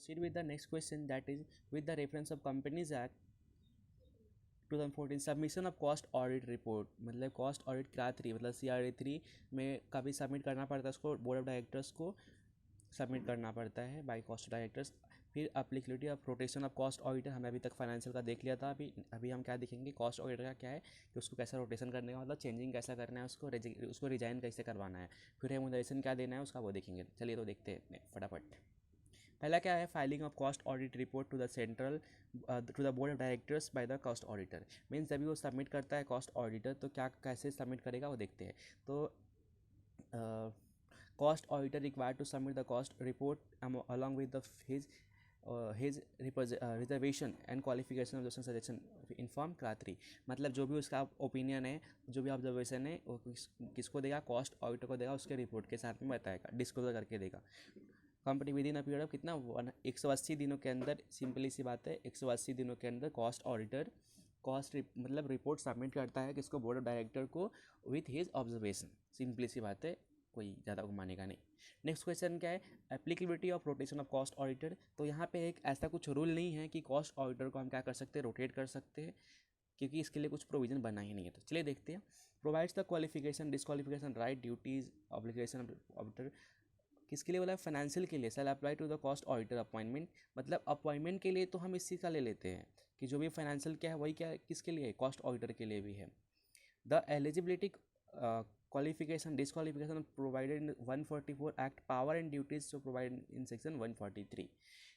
Proceed with the next question, that is with the reference of Companies Act 2014 submission of cost audit report, मतलब cost audit क्या 3 मतलब CRA 3 में कभी submit करना पड़ता है उसको, बोर्ड ऑफ डायरेक्टर्स को सबमिट करना पड़ता है बाय कॉस्ट डायरेक्टर्स। फिर applicability of rotation of cost auditor, हमें अभी तक फाइनेंशियल का देख लिया था। अभी हम क्या देखेंगे, कॉस्ट ऑडिटर का क्या है कि उसको कैसा रोटेशन करने का, मतलब चेंजिंग कैसा करना है, उसको रिजाइन कैसे करवाना है, फिर रेम्यूनरेशन क्या देना है उसका वो देखेंगे। चलिए तो देखते हैं फटाफट। पहला क्या है, filing of cost audit report to the central to the board of directors by the cost auditor. Means जब भी वो सबमिट करता है कॉस्ट ऑडिटर तो क्या कैसे सबमिट करेगा वो देखते हैं। तो cost auditor required to submit the cost report along with the his reservation and qualification of suggestion in form CRA three. मतलब जो भी उसका ओपिनियन है, जो भी ऑब्जर्वेशन है, वो किसको देगा, कॉस्ट ऑडिटर को देगा, उसके रिपोर्ट के साथ में बताएगा, डिस्क्लोजर करके देगा। Company with in a period of कितना 180 दिनों के अंदर, सिंपली सी बात है 180 दिनों के अंदर कॉस्ट ऑडिटर मतलब रिपोर्ट सबमिट करता है किसको, बोर्ड ऑफ डायरेक्टर को विथ हिज ऑब्जर्वेशन। सिंपली सी बात है, कोई ज़्यादा घुमाने का नहीं। नेक्स्ट क्वेश्चन क्या है, applicability of rotation of cost auditor. तो यहाँ पे एक ऐसा कुछ रूल नहीं है कि कॉस्ट ऑडिटर को हम क्या कर सकते हैं, रोटेट कर सकते हैं, क्योंकि इसके लिए कुछ प्रोविजन बना ही नहीं है। तो चलिए देखते हैं। Provides the qualification disqualification right duties obligation auditor, किसके लिए बोला है, फाइनेंशियल के लिए। Shall apply to the cost auditor appointment, मतलब अपॉइंटमेंट के लिए तो हम इसी का ले लेते हैं कि जो भी फाइनेंशियल क्या है वही क्या है, किसके लिए, कॉस्ट ऑडिटर के लिए भी है। The eligibility qualification disqualification provided in 144 act power and duties जो प्रोवाइड इन सेक्शन 143।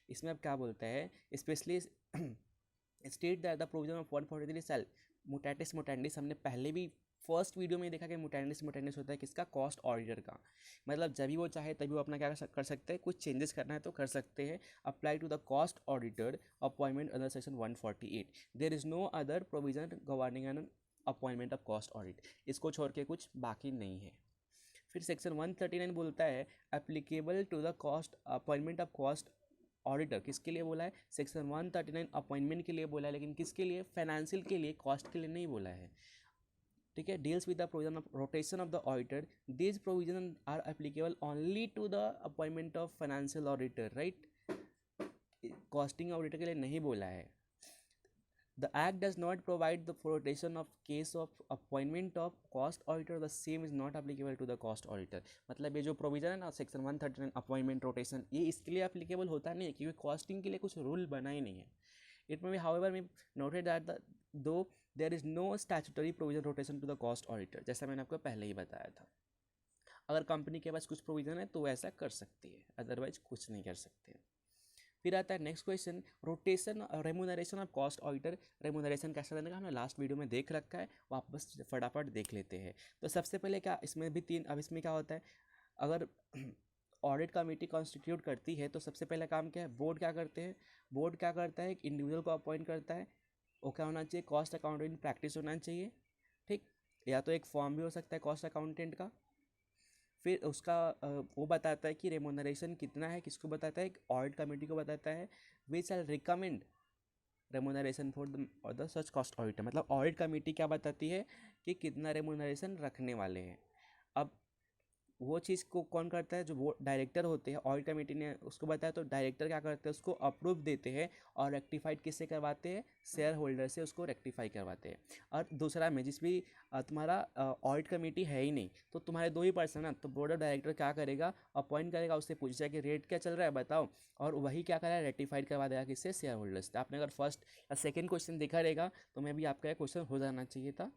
इसमें अब क्या बोलता है, specially state that the provision of 143 shall mutatis mutandis, हमने पहले भी फर्स्ट वीडियो में देखा कि मुटेंडिस मुटेंडिस होता है किसका, कॉस्ट ऑडिटर का। मतलब जब भी वो चाहे तभी वो अपना क्या कर सकते हैं, कुछ चेंजेस करना है तो कर सकते हैं। Apply to the cost auditor appointment under section 148, there is no other provision governing an appointment of cost audit, इसको छोड़ के कुछ बाकी नहीं है। फिर सेक्शन 139 बोलता है applicable to the cost appointment of cost auditor, किसके लिए बोला है, सेक्शन 139 अपॉइंटमेंट के लिए बोला है, लेकिन किसके लिए, फाइनेंशियल के लिए, कॉस्ट के लिए नहीं बोला है। ठीक है, deals with the provision of rotation of the auditor, these provision are applicable only to the appointment of financial auditor, right. Costing auditor के लिए नहीं बोला है। The act does not provide the rotation of case of appointment of cost auditor, the same is not applicable to the cost auditor। मतलब ये जो provision है ना सेक्शन 139 अपॉइंटमेंट रोटेशन, ये इसके लिए एप्लीकेबल होता नहीं है क्योंकि कॉस्टिंग के लिए कुछ रूल बना ही नहीं है। It may be however may noted that though there is no statutory provision rotation to the cost auditor, जैसा मैंने आपको पहले ही बताया था। अगर कंपनी के पास कुछ प्रोविजन है तो वो ऐसा कर सकती है, अदरवाइज कुछ नहीं कर सकते। फिर आता है next question, rotation remuneration of cost auditor. Remuneration कैसा देने का हमने लास्ट वीडियो में देख रखा है, वापस फटाफट देख लेते हैं। तो सबसे पहले क्या, इसमें भी 3, अब इसमें क्या होता है, अगर ऑडिट कमेटी कॉन्स्टिट्यूट करती है तो सबसे पहला काम क्या है, बोर्ड क्या करते हैं, बोर्ड क्या करता है, एक इंडिविजुअल को अपॉइंट करता है। वो क्या होना चाहिए, कॉस्ट अकाउंटेंट प्रैक्टिस होना चाहिए, ठीक। या तो एक फॉर्म भी हो सकता है कॉस्ट अकाउंटेंट का। फिर उसका वो बताता है कि रेमोनरेशन कितना है, किसको बताता है, ऑडिट कमेटी को बताता है। Which shall recommend remuneration for the such cost auditor, मतलब ऑडिट कमेटी क्या बताती है कि कितना रेमोनरेशन रखने वाले हैं। अब वो चीज़ को कौन करता है, जो वो डायरेक्टर होते हैं, ऑडिट कमेटी ने उसको बताया तो डायरेक्टर क्या करते हैं, उसको अप्रूव देते हैं और रेक्टिफाइड किससे करवाते हैं, शेयर होल्डर से उसको रेक्टिफाई करवाते हैं। और दूसरा में जिस भी तुम्हारा ऑडिट कमेटी है ही नहीं तो तुम्हारे 2 ही पर्सन है, तो बोर्ड ऑफ डायरेक्टर क्या करेगा, अपॉइंट करेगा, उससे पूछेगा कि रेट क्या चल रहा है बताओ, और वही क्या करेगा, रेक्टिफाइड करवा देगा किससे, शेयर होल्डर से। आपने अगर फर्स्ट या सेकेंड क्वेश्चन देखा रहेगा तो मैं भी आपका क्वेश्चन हो जाना चाहिए था।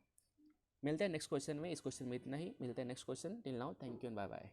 मिलते हैं नेक्स्ट क्वेश्चन में, इस क्वेश्चन में इतना ही, मिलते हैं next question. Till now thank you and bye bye.